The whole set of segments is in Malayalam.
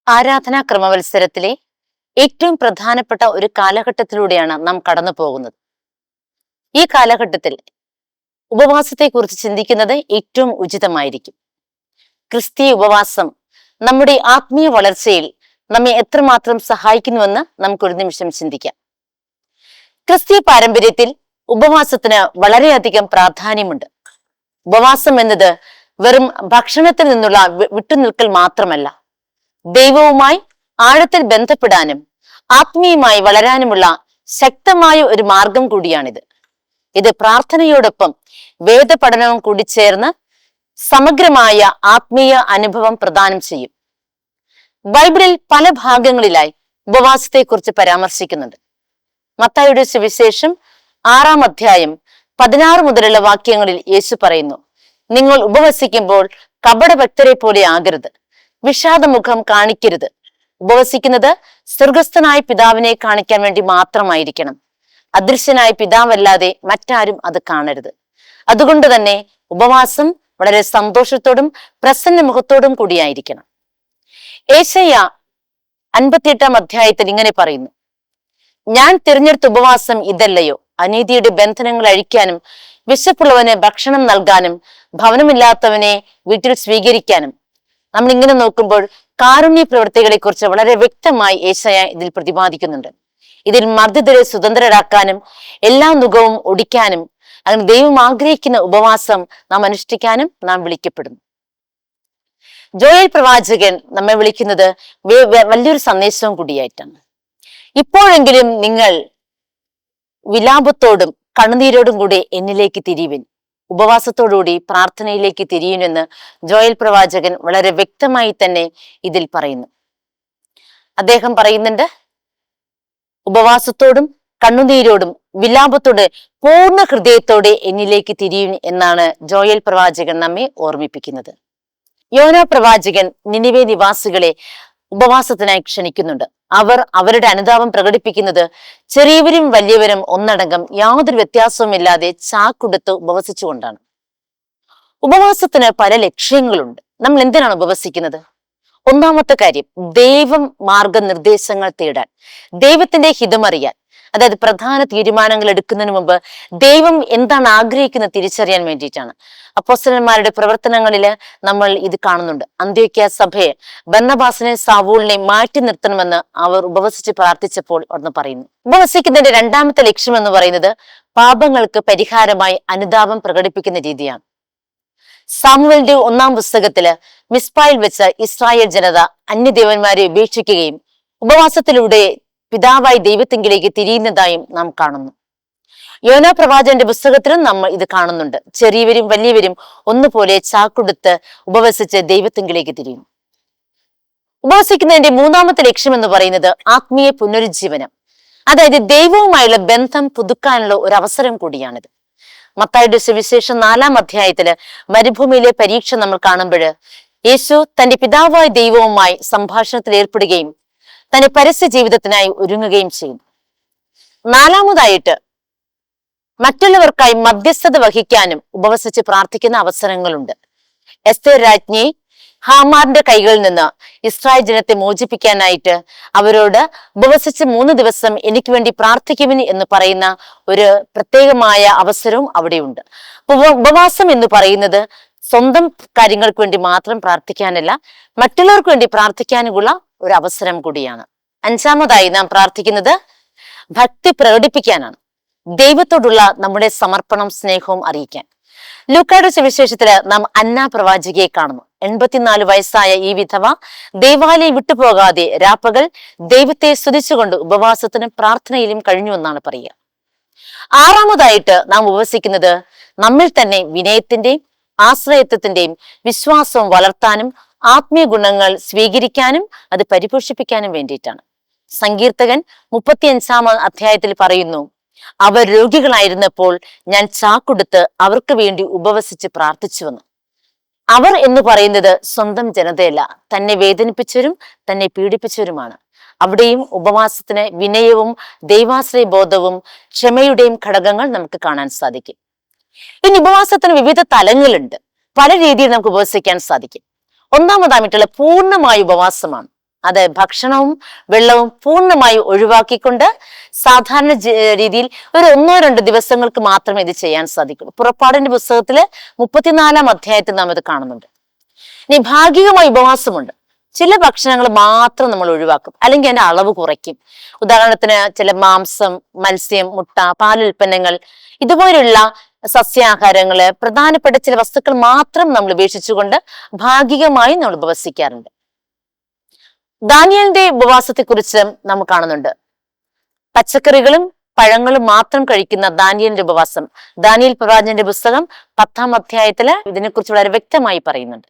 ആരാധനാ ക്രമവത്സരത്തിലെ ഏറ്റവും പ്രധാനപ്പെട്ട ഒരു കാലഘട്ടത്തിലൂടെയാണ് നാം കടന്നു പോകുന്നത്. ഈ കാലഘട്ടത്തിൽ ഉപവാസത്തെക്കുറിച്ച് ചിന്തിക്കുന്നത് ഏറ്റവും ഉചിതമായിരിക്കും. ക്രിസ്തീയ ഉപവാസം നമ്മുടെ ആത്മീയ വളർച്ചയിൽ നമ്മെ എത്രമാത്രം സഹായിക്കുന്നുവെന്ന് നമുക്കൊരു നിമിഷം ചിന്തിക്കാം. ക്രിസ്തീയ പാരമ്പര്യത്തിൽ ഉപവാസത്തിന് വളരെയധികം പ്രാധാന്യമുണ്ട്. ഉപവാസം എന്നത് വെറും ഭക്ഷണത്തിൽ നിന്നുള്ള വിട്ടുനിൽക്കൽ മാത്രമല്ല, ദൈവവുമായി ആഴത്തിൽ ബന്ധപ്പെടാനും ആത്മീയമായി വളരാനുമുള്ള ശക്തമായ ഒരു മാർഗം കൂടിയാണിത്. ഇത് പ്രാർത്ഥനയോടൊപ്പം വേദപഠനവും കൂടി ചേർന്ന് സമഗ്രമായ ആത്മീയ അനുഭവം പ്രദാനം ചെയ്യും. ബൈബിളിൽ പല ഭാഗങ്ങളിലായി ഉപവാസത്തെക്കുറിച്ച് പരാമർശിക്കുന്നുണ്ട്. മത്തായിയുടെ സുവിശേഷം 6-ാം അധ്യായം 16 മുതലുള്ള വാക്യങ്ങളിൽ യേശു പറയുന്നു, നിങ്ങൾ ഉപവസിക്കുമ്പോൾ കപടഭക്തരെ പോലെ ആകരുത്, വിഷാദമുഖം കാണിക്കരുത്. ഉപവസിക്കുന്നത് സ്വർഗസ്ഥനായ പിതാവിനെ കാണിക്കാൻ വേണ്ടി മാത്രമായിരിക്കണം. അദൃശ്യനായ പിതാവല്ലാതെ മറ്റാരും അത് കാണരുത്. അതുകൊണ്ട് തന്നെ ഉപവാസം വളരെ സന്തോഷത്തോടും പ്രസന്ന മുഖത്തോടും കൂടിയായിരിക്കണം. ഏശയ്യ 58-ാം അധ്യായത്തിൽ ഇങ്ങനെ പറയുന്നു, ഞാൻ തിരഞ്ഞെടുത്ത ഉപവാസം ഇതല്ലയോ, അനീതിയുടെ ബന്ധനങ്ങൾ അഴിക്കാനും വിശപ്പുള്ളവന് ഭക്ഷണം നൽകാനും ഭവനമില്ലാത്തവനെ വീട്ടിൽ സ്വീകരിക്കാനും. നമ്മൾ ഇങ്ങനെ നോക്കുമ്പോൾ കാരുണ്യ പ്രവൃത്തികളെ കുറിച്ച് വളരെ വ്യക്തമായി ഏശയ്യ ഇതിൽ പ്രതിപാദിക്കുന്നുണ്ട്. ഇതിൽ മർദ്ദിതരെ സ്വതന്ത്രരാക്കാനും എല്ലാ നുകവും ഒടിക്കാനും, അങ്ങനെ ദൈവം ആഗ്രഹിക്കുന്ന ഉപവാസം നാം അനുഷ്ഠിക്കാനും നാം വിളിക്കപ്പെടുന്നു. ജോയൽ പ്രവാചകൻ നമ്മെ വിളിക്കുന്നത് വലിയൊരു സന്ദേശവും കൂടിയായിട്ടാണ്. ഇപ്പോഴെങ്കിലും നിങ്ങൾ വിലാപത്തോടും കണ്ണുനീരോടും കൂടി എന്നിലേക്ക് തിരിയുവിൻ, ഉപവാസത്തോടുകൂടി പ്രാർത്ഥനയിലേക്ക് തിരിയുമെന്ന് ജോയൽ പ്രവാചകൻ വളരെ വ്യക്തമായി തന്നെ ഇതിൽ പറയുന്നു. അദ്ദേഹം പറയുന്നുണ്ട്, ഉപവാസത്തോടും കണ്ണുനീരോടും വിലാപത്തോടെ പൂർണ്ണ ഹൃദയത്തോടെ എന്നിലേക്ക് തിരിയും എന്നാണ് ജോയൽ പ്രവാചകൻ നമ്മെ ഓർമ്മിപ്പിക്കുന്നത്. യോനാ പ്രവാചകൻ നിനിവേ നിവാസികളെ ഉപവാസത്തിനായി ക്ഷണിക്കുന്നുണ്ട്. അവർ അവരുടെ അനുതാപം പ്രകടിപ്പിക്കുന്നത് ചെറിയവരും വലിയവരും ഒന്നടങ്കം യാതൊരു വ്യത്യാസവുമില്ലാതെ ചാക്കുടുത്ത് ഉപവസിച്ചുകൊണ്ടാണ്. ഉപവാസത്തിന് പല ലക്ഷ്യങ്ങളുണ്ട്. നമ്മൾ എന്തിനാണ് ഉപവസിക്കുന്നത്? ഒന്നാമത്തെ കാര്യം, ദൈവം മാർഗനിർദ്ദേശങ്ങൾ തേടാൻ, ദൈവത്തിന്റെ ഹിതമറിയാൻ. അതായത് പ്രധാന തീരുമാനങ്ങൾ എടുക്കുന്നതിന് മുമ്പ് ദൈവം എന്താണ് ആഗ്രഹിക്കുന്നത് തിരിച്ചറിയാൻ വേണ്ടിയിട്ടാണ്. അപ്പോസ്തലന്മാരുടെ പ്രവർത്തനങ്ങളില് നമ്മൾ ഇത് കാണുന്നുണ്ട്. അന്ത്യോക്യ സഭയെ ബർന്നബാസിനെ സാവൂളിനെ മാറ്റി നിർത്തണമെന്ന് അവർ ഉപവസിച്ച് പ്രാർത്ഥിച്ചപ്പോൾ ഒന്ന് പറയുന്നു. ഉപവസിക്കുന്നതിന്റെ രണ്ടാമത്തെ ലക്ഷ്യം എന്ന് പറയുന്നത് പാപങ്ങൾക്ക് പരിഹാരമായി അനുതാപം പ്രകടിപ്പിക്കുന്ന രീതിയാണ്. സാമുവേലിന്റെ 1-ാം പുസ്തകത്തില് മിസ്പായിൽ വെച്ച് ഇസ്രായേൽ ജനത അന്യദേവന്മാരെ ഉപേക്ഷിക്കുകയും ഉപവാസത്തിലൂടെ പിതാവായി ദൈവത്തിങ്കിലേക്ക് തിരിയുന്നതായും നാം കാണുന്നു. യോനാ പ്രവാചകന്റെ പുസ്തകത്തിലും നമ്മൾ ഇത് കാണുന്നുണ്ട്. ചെറിയവരും വലിയവരും ഒന്നുപോലെ ചാക്കുടുത്ത് ഉപവസിച്ച് ദൈവത്തിങ്കിലേക്ക് തിരിയും. ഉപവസിക്കുന്നതിന്റെ മൂന്നാമത്തെ ലക്ഷ്യം എന്ന് പറയുന്നത് ആത്മീയ പുനരുജ്ജീവനം, അതായത് ദൈവവുമായുള്ള ബന്ധം പുതുക്കാനുള്ള ഒരു അവസരം കൂടിയാണിത്. മത്തായിയുടെ സുവിശേഷം 4-ാം അധ്യായത്തില് മരുഭൂമിയിലെ പരീക്ഷ നമ്മൾ കാണുമ്പോൾ യേശു തന്റെ പിതാവായ ദൈവവുമായി സംഭാഷണത്തിൽ ഏർപ്പെടുകയും തന്റെ പരസ്യ ജീവിതത്തിനായി ഒരുങ്ങുകയും ചെയ്യും. നാലാമതായിട്ട് മറ്റുള്ളവർക്കായി മധ്യസ്ഥത വഹിക്കാനും ഉപവസിച്ച് പ്രാർത്ഥിക്കുന്ന അവസരങ്ങളുണ്ട്. എസ്തേർ രാജ്ഞി ഹാമാറിന്റെ കൈകളിൽ നിന്ന് ഇസ്രായേൽ ജനത്തെ മോചിപ്പിക്കാനായിട്ട് അവരോട് ഉപവസിച്ച് 3 ദിവസം എനിക്ക് വേണ്ടി പ്രാർത്ഥിക്കുവിൻ എന്ന് പറയുന്ന ഒരു പ്രത്യേകമായ അവസരവും അവിടെയുണ്ട്. ഉപവാസം എന്ന് പറയുന്നത് സ്വന്തം കാര്യങ്ങൾക്ക് വേണ്ടി മാത്രം പ്രാർത്ഥിക്കാനല്ല, മറ്റുള്ളവർക്ക് വേണ്ടി പ്രാർത്ഥിക്കാനുള്ള ഒരു അവസരം കൂടിയാണ്. അഞ്ചാമതായി നാം പ്രാർത്ഥിക്കുന്നത് ഭക്തി പ്രകടിപ്പിക്കാനാണ്, ദൈവത്തോടുള്ള നമ്മുടെ സമർപ്പണം സ്നേഹവും അറിയിക്കാൻ. ലൂക്കായുടെ സുവിശേഷത്തില് നാം അന്ന പ്രവാചികയെ കാണുന്നു. 84 വയസ്സായ ഈ വിധവ ദേവാലയം വിട്ടുപോകാതെ രാപ്പകൽ ദൈവത്തെ സ്തുതിച്ചുകൊണ്ട് ഉപവാസത്തിനും പ്രാർത്ഥനയിലും കഴിഞ്ഞു എന്നാണ് പറയുക. ആറാമതായിട്ട് നാം ഉപവസിക്കുന്നത് നമ്മിൽ തന്നെ വിനയത്തിന്റെയും ആശ്രയത്വത്തിന്റെയും വിശ്വാസവും വളർത്താനും ആത്മീയ ഗുണങ്ങൾ സ്വീകരിക്കാനും അത് പരിപോഷിപ്പിക്കാനും വേണ്ടിയിട്ടാണ്. സങ്കീർത്തകൻ 35-ാം അധ്യായത്തിൽ പറയുന്നു, അവർ രോഗികളായിരുന്നപ്പോൾ ഞാൻ ചാക്കുടുത്ത് അവർക്ക് വേണ്ടി ഉപവസിച്ച് പ്രാർത്ഥിച്ചുവെന്ന്. അവർ എന്ന് പറയുന്നത് സ്വന്തം ജനതയല്ല, തന്നെ വേദനിപ്പിച്ചവരും തന്നെ പീഡിപ്പിച്ചവരുമാണ്. അവിടെയും ഉപവാസത്തിന് വിനയവും ദൈവാശ്രയ ബോധവും ക്ഷമയുടെയും ഘടകങ്ങൾ നമുക്ക് കാണാൻ സാധിക്കും. ഇനി ഉപവാസത്തിന് വിവിധ തലങ്ങളുണ്ട്. പല രീതിയിൽ നമുക്ക് ഉപവസിക്കാൻ സാധിക്കും. ഒന്നാമതായിട്ടുള്ള പൂർണ്ണമായ ഉപവാസമാണ്. അത് ഭക്ഷണവും വെള്ളവും പൂർണ്ണമായി ഒഴിവാക്കിക്കൊണ്ട് സാധാരണ രീതിയിൽ ഒരു 1-2 ദിവസങ്ങൾക്ക് മാത്രമേ ഇത് ചെയ്യാൻ സാധിക്കുള്ളൂ. പുറപ്പാടിന്റെ പുസ്തകത്തില് 34-ാം അധ്യായത്തിൽ നാം ഇത് കാണുന്നുണ്ട്. ഇനി ഭാഗികമായ ഉപവാസമുണ്ട്. ചില ഭക്ഷണങ്ങൾ മാത്രം നമ്മൾ ഒഴിവാക്കും, അല്ലെങ്കിൽ അതിന്റെ അളവ് കുറയ്ക്കും. ഉദാഹരണത്തിന് ചില മാംസം, മത്സ്യം, മുട്ട, പാലുൽപ്പന്നങ്ങൾ, ഇതുപോലുള്ള സസ്യാഹാരങ്ങള്, പ്രധാനപ്പെട്ട ചില വസ്തുക്കൾ മാത്രം നമ്മൾ ഉപേക്ഷിച്ചുകൊണ്ട് ഭാഗികമായി നമ്മൾ ഉപവസിക്കാറുണ്ട്. ദാനിയേലിന്റെ ഉപവാസത്തെ കുറിച്ച് നാം കാണുന്നുണ്ട്. പച്ചക്കറികളും പഴങ്ങളും മാത്രം കഴിക്കുന്ന ദാനിയേലിന്റെ ഉപവാസം ദാനിയേൽ പ്രവാചകന്റെ പുസ്തകം 10-ാം അധ്യായത്തില് ഇതിനെക്കുറിച്ച് വളരെ വ്യക്തമായി പറയുന്നുണ്ട്.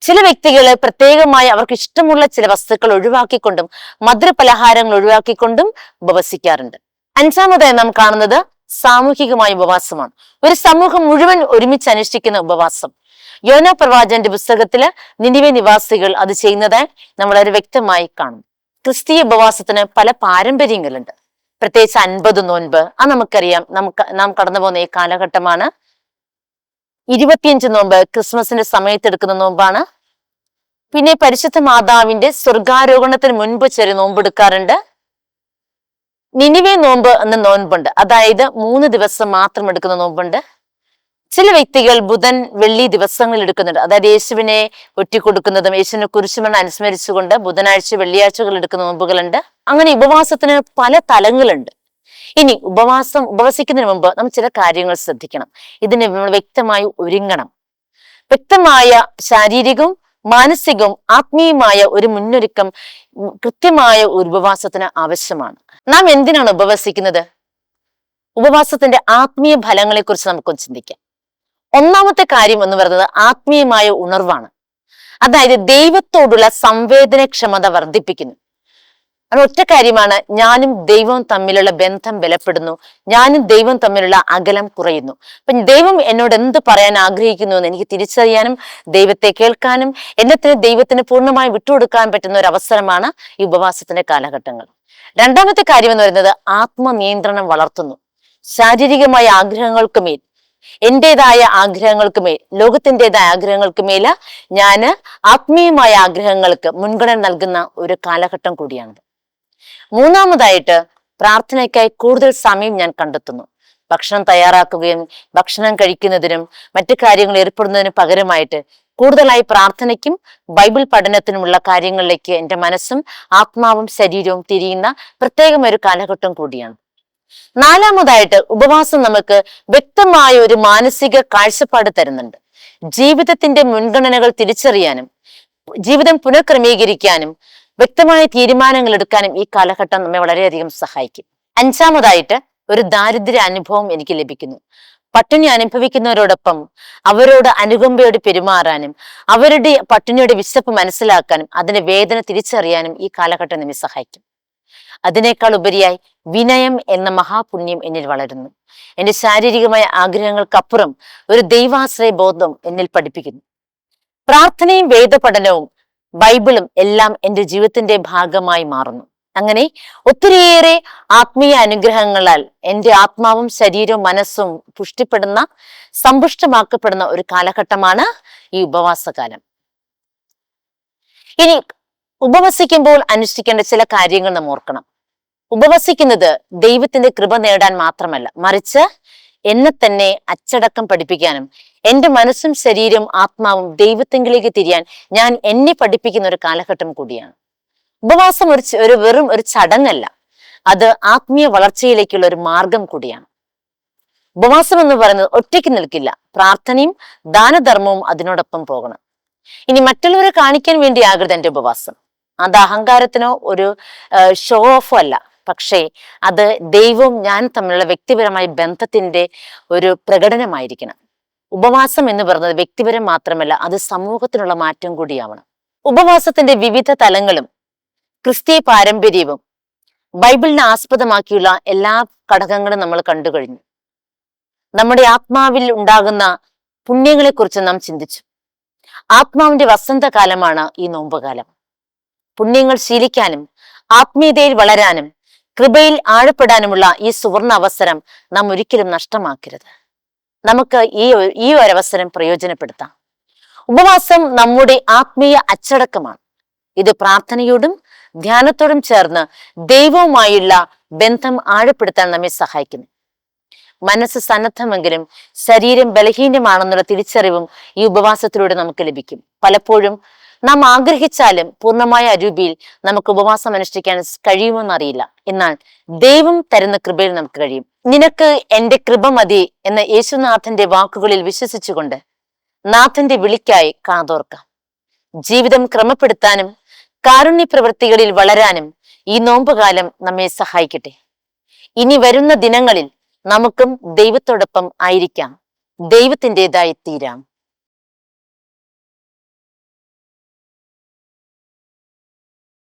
ചില വ്യക്തികള് പ്രത്യേകമായി അവർക്ക് ഇഷ്ടമുള്ള ചില വസ്തുക്കൾ ഒഴിവാക്കിക്കൊണ്ടും മധുരപലഹാരങ്ങൾ ഒഴിവാക്കിക്കൊണ്ടും ഉപവസിക്കാറുണ്ട്. 5-ാമതായി നാം കാണുന്നത് സാമൂഹികമായ ഉപവാസമാണ്. ഒരു സമൂഹം മുഴുവൻ ഒരുമിച്ച് അനുഷ്ഠിക്കുന്ന ഉപവാസം. യോന പ്രവാചകന്റെ പുസ്തകത്തില് നിനിവെ നിവാസികൾ അത് ചെയ്യുന്നതായി നമ്മൾ വളരെ വ്യക്തമായി കാണും. ക്രിസ്തീയ ഉപവാസത്തിന് പല പാരമ്പര്യങ്ങളുണ്ട്. പ്രത്യേകിച്ച് 50 നോൻപ്, അത് നമുക്കറിയാം. നാം കടന്നു പോകുന്ന ഈ കാലഘട്ടമാണ്. 25 നോമ്പ് ക്രിസ്മസിന്റെ സമയത്ത് എടുക്കുന്ന നോമ്പാണ്. പിന്നെ പരിശുദ്ധ മാതാവിന്റെ സ്വർഗാരോഹണത്തിന് മുൻപ് ചെറിയ നോമ്പെടുക്കാറുണ്ട്. നിനിവെ നോമ്പ് എന്ന നോൻപുണ്ട്, അതായത് 3 ദിവസം മാത്രം എടുക്കുന്ന നോമ്പുണ്ട്. ചില വ്യക്തികൾ ബുധൻ, വെള്ളി ദിവസങ്ങളിൽ എടുക്കുന്നുണ്ട്, അതായത് യേശുവിനെ ഒറ്റിക്കൊടുക്കുന്നതും യേശുവിനെ കുരിശുമരണം അനുസ്മരിച്ചുകൊണ്ട് ബുധനാഴ്ച, വെള്ളിയാഴ്ചകൾ എടുക്കുന്ന നോമ്പുകളുണ്ട്. അങ്ങനെ ഉപവാസത്തിന് പല തലങ്ങളുണ്ട്. ഇനി ഉപവസിക്കുന്നതിന് മുമ്പ് നമ്മൾ ചില കാര്യങ്ങൾ ശ്രദ്ധിക്കണം. ഇതിന് നമ്മൾ വ്യക്തമായി ഒരുങ്ങണം. വ്യക്തമായ ശാരീരികവും മാനസികവും ആത്മീയമായ ഒരു മുന്നൊരുക്കം കൃത്യമായ ഒരു ഉപവാസത്തിന് ആവശ്യമാണ്. നാം എന്തിനാണ് ഉപവസിക്കുന്നത്? ഉപവാസത്തിന്റെ ആത്മീയ ഫലങ്ങളെ കുറിച്ച് നമുക്കൊന്ന് ചിന്തിക്കാം. ഒന്നാമത്തെ കാര്യം എന്ന് പറയുന്നത് ആത്മീയമായ ഉണർവാണ്. അതായത് ദൈവത്തോടുള്ള സംവേദനക്ഷമത വർദ്ധിപ്പിക്കുന്നു. അത് ഒറ്റ കാര്യമാണ്, ഞാനും ദൈവവും തമ്മിലുള്ള ബന്ധം ബലപ്പെടുന്നു, ഞാനും ദൈവം തമ്മിലുള്ള അകലം കുറയുന്നു. അപ്പൊ ദൈവം എന്നോട് എന്ത് പറയാൻ ആഗ്രഹിക്കുന്നു എന്ന് എനിക്ക് തിരിച്ചറിയാനും ദൈവത്തെ കേൾക്കാനും എന്നെ ദൈവത്തിന് പൂർണ്ണമായി വിട്ടുകൊടുക്കാൻ പറ്റുന്ന ഒരു അവസരമാണ് ഈ ഉപവാസത്തിന്റെ കാലഘട്ടങ്ങൾ. രണ്ടാമത്തെ കാര്യം എന്ന് പറയുന്നത് ആത്മനിയന്ത്രണം വളർത്തുന്നു. ശാരീരികമായ ആഗ്രഹങ്ങൾക്ക് മേൽ, എന്റേതായ ആഗ്രഹങ്ങൾക്ക് മേൽ, ലോകത്തിൻ്റെതായ ആഗ്രഹങ്ങൾക്ക് മേല ഞാന് ആത്മീയമായ ആഗ്രഹങ്ങൾക്ക് മുൻഗണന നൽകുന്ന ഒരു കാലഘട്ടം കൂടിയാണ്. മൂന്നാമതായിട്ട് പ്രാർത്ഥനയ്ക്കായി കൂടുതൽ സമയം ഞാൻ കണ്ടെത്തുന്നു. ഭക്ഷണം തയ്യാറാക്കുകയും ഭക്ഷണം കഴിക്കുന്നതിനും മറ്റു കാര്യങ്ങൾ ഏർപ്പെടുന്നതിന് പകരമായിട്ട് കൂടുതലായി പ്രാർത്ഥനയ്ക്കും ബൈബിൾ പഠനത്തിനുമുള്ള കാര്യങ്ങളിലേക്ക് എൻ്റെ മനസ്സും ആത്മാവും ശരീരവും തിരിയുന്ന പ്രത്യേകം ഒരു കാലഘട്ടം കൂടിയാണ്. നാലാമതായിട്ട് ഉപവാസം നമുക്ക് വ്യക്തമായ ഒരു മാനസിക കാഴ്ചപ്പാട് തരുന്നുണ്ട്. ജീവിതത്തിന്റെ മുൻഗണനകൾ തിരിച്ചറിയാനും ജീവിതം പുനഃക്രമീകരിക്കാനും വ്യക്തമായ തീരുമാനങ്ങൾ എടുക്കാനും ഈ കാലഘട്ടം നമ്മെ വളരെയധികം സഹായിക്കും. അഞ്ചാമതായിട്ട് ഒരു ദാരിദ്ര്യ അനുഭവം എനിക്ക് ലഭിക്കുന്നു. പട്ടിണി അനുഭവിക്കുന്നവരോടൊപ്പം അവരോട് അനുകമ്പയോട് പെരുമാറാനും അവരുടെ പട്ടിണിയുടെ വിശപ്പ് മനസ്സിലാക്കാനും അതിന്റെ വേദന തിരിച്ചറിയാനും ഈ കാലഘട്ടം നമ്മെ സഹായിക്കും. അതിനേക്കാൾ ഉപരിയായി വിനയം എന്ന മഹാപുണ്യം എന്നിൽ വളരുന്നു. എന്റെ ശാരീരികമായ ആഗ്രഹങ്ങൾക്കപ്പുറം ഒരു ദൈവാശ്രയ ബോധം എന്നിൽ പഠിപ്പിക്കുന്നു. പ്രാർത്ഥനയും വേദപഠനവും ബൈബിളും എല്ലാം എൻ്റെ ജീവിതത്തിന്റെ ഭാഗമായി മാറുന്നു. അങ്ങനെ ഒത്തിരിയേറെ ആത്മീയ അനുഗ്രഹങ്ങളാൽ എൻ്റെ ആത്മാവും ശരീരവും മനസ്സും പുഷ്ടിപ്പെടുന്ന, സമ്പുഷ്ടമാക്കപ്പെടുന്ന ഒരു കാലഘട്ടമാണ് ഈ ഉപവാസകാലം. ഇനി ഉപവസിക്കുമ്പോൾ അനുഷ്ഠിക്കേണ്ട ചില കാര്യങ്ങൾ നാം ഓർക്കണം. ഉപവസിക്കുന്നത് ദൈവത്തിന്റെ കൃപ നേടാൻ മാത്രമല്ല, മറിച്ച് എന്നെ തന്നെ അച്ചടക്കം പഠിപ്പിക്കാനും എൻ്റെ മനസ്സും ശരീരവും ആത്മാവും ദൈവത്തെങ്കിലേക്ക് തിരിയാൻ ഞാൻ എന്നെ പഠിപ്പിക്കുന്ന ഒരു കാലഘട്ടം കൂടിയാണ്. ഉപവാസം വെറും ഒരു ചടങ്ങല്ല, അത് ആത്മീയ വളർച്ചയിലേക്കുള്ള ഒരു മാർഗം കൂടിയാണ്. ഉപവാസം എന്ന് പറയുന്നത് ഒറ്റയ്ക്ക് നിൽക്കില്ല, പ്രാർത്ഥനയും ദാനധർമ്മവും അതിനോടൊപ്പം പോകണം. ഇനി മറ്റുള്ളവരെ കാണിക്കാൻ വേണ്ടി ആകരുത് എൻ്റെ ഉപവാസം. അത് അഹങ്കാരത്തിനോ ഒരു ഷോ ഓഫോ അല്ല, പക്ഷേ അത് ദൈവവും ഞാൻ തമ്മിലുള്ള വ്യക്തിപരമായ ബന്ധത്തിന്റെ ഒരു പ്രകടനമായിരിക്കണം. ഉപവാസം എന്ന് പറയുന്നത് വ്യക്തിപരം മാത്രമല്ല, അത് സമൂഹത്തിനുള്ള മാറ്റം കൂടിയാവണം. ഉപവാസത്തിന്റെ വിവിധ തലങ്ങളും ക്രിസ്തീയ പാരമ്പര്യവും ബൈബിളിനെ ആസ്പദമാക്കിയുള്ള എല്ലാ ഘടകങ്ങളും നമ്മൾ കണ്ടു കഴിഞ്ഞു. നമ്മുടെ ആത്മാവിൽ ഉണ്ടാകുന്ന പുണ്യങ്ങളെ കുറിച്ച് നാം ചിന്തിച്ചു. ആത്മാവിന്റെ വസന്തകാലമാണ് ഈ നോമ്പുകാലം. പുണ്യങ്ങൾ ശീലിക്കാനും ആത്മീയതയിൽ വളരാനും കൃപയിൽ ആഴപ്പെടാനുമുള്ള ഈ സുവർണ അവസരം നാം ഒരിക്കലും നഷ്ടമാക്കരുത്. നമുക്ക് ഈ ഒരവസരം പ്രയോജനപ്പെടുത്താം. ഉപവാസം നമ്മുടെ ആത്മീയ അച്ചടക്കമാണ്. ഇത് പ്രാർത്ഥനയോടും ധ്യാനത്തോടും ചേർന്ന് ദൈവവുമായുള്ള ബന്ധം ആഴപ്പെടുത്താൻ നമ്മെ സഹായിക്കുന്നു. മനസ്സ് സന്നദ്ധമെങ്കിലും ശരീരം ബലഹീനമാണെന്നുള്ള തിരിച്ചറിവും ഈ ഉപവാസത്തിലൂടെ നമുക്ക് ലഭിക്കും. പലപ്പോഴും നാം ആഗ്രഹിച്ചാലും പൂർണ്ണമായ അരൂപിയിൽ നമുക്ക് ഉപവാസം അനുഷ്ഠിക്കാൻ കഴിയുമെന്നറിയില്ല. എന്നാൽ ദൈവം തരുന്ന കൃപയിൽ നമുക്ക് കഴിയും. നിനക്ക് എന്റെ കൃപ മതി എന്ന യേശുനാഥന്റെ വാക്കുകളിൽ വിശ്വസിച്ചുകൊണ്ട് നാഥന്റെ വിളിക്കായി കാതോർക്കാം. ജീവിതം ക്രമപ്പെടുത്താനും കാരുണ്യ പ്രവൃത്തികളിൽ വളരാനും ഈ നോമ്പുകാലം നമ്മെ സഹായിക്കട്ടെ. ഇനി വരുന്ന ദിനങ്ങളിൽ നമുക്കും ദൈവത്തോടൊപ്പം ആയിരിക്കാം, ദൈവത്തിൻ്റെതായി തീരാം.